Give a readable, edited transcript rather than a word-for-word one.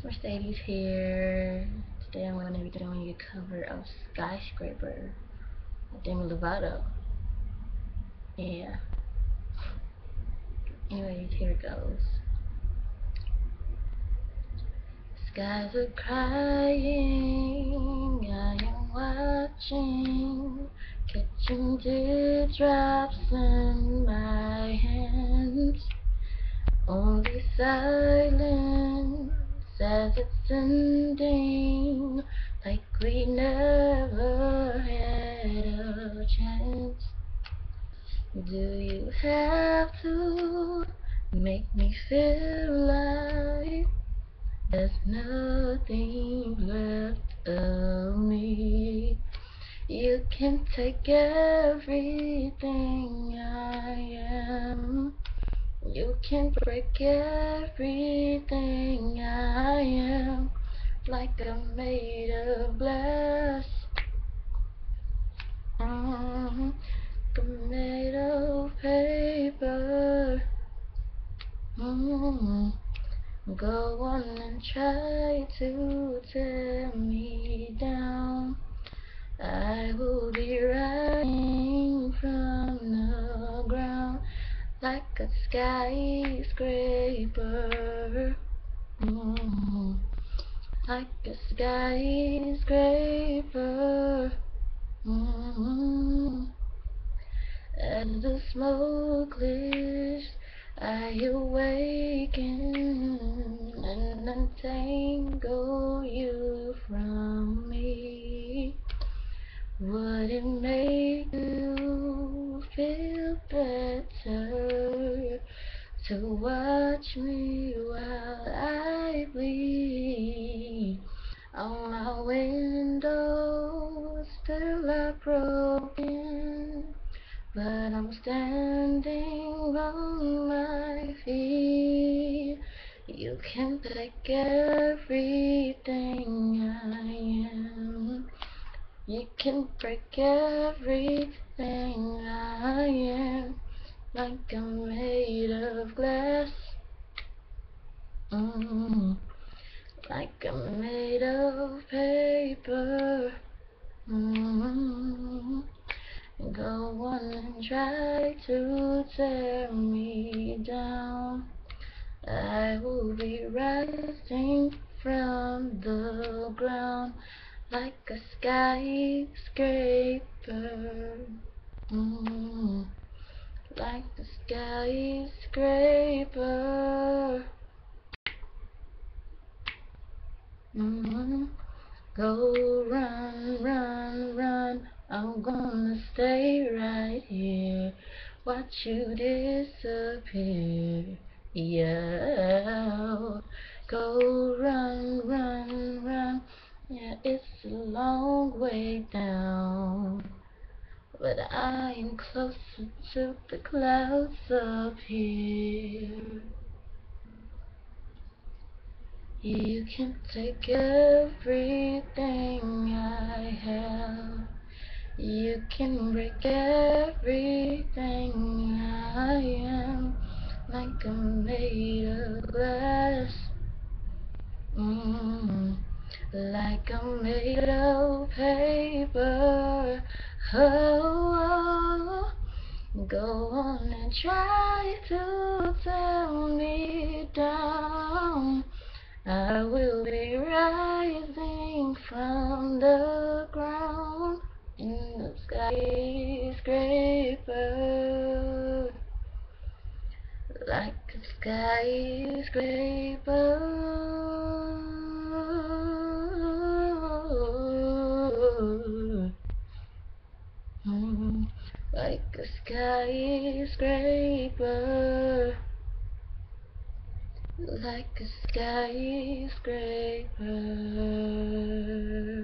Mercedes here. Today I'm going to be doing a cover of Skyscraper by Demi Lovato. Yeah. Anyways, here it goes. Skies are crying, I am watching, catching teardrops in my hands. Only silence as it's ending, like we never had a chance. Do you have to make me feel like there's nothing left of me? You can take everything I am. You can break everything I am, like I'm made of glass. I'm made of paper. Go on and try to tear me down. I will be rising from the ground like a skyscraper. Like a skyscraper. As the smoke clears, I awaken and untangle you from me. Would it make you feel better to watch me while I bleed? All my windows still are broken, but I'm standing on my feet. You can take everything I am. You can break everything I am, like I'm made of glass. Like I'm made of paper. Go on and try to tear me down. I will be rising from the ground like a skyscraper. Like a skyscraper. Go run, run, run. I'm gonna stay right here. Watch you disappear. Yeah. Go run, run, run. Yeah, it's a long way down, but I am closer to the clouds up here. You can take everything I have. You can break everything I am, like I'm made of glass. Like I'm made of paper. Oh, go on and try to tear me down. I will be rising from the ground in the skyscraper, like a skyscraper, like a skyscraper. Like a skyscraper.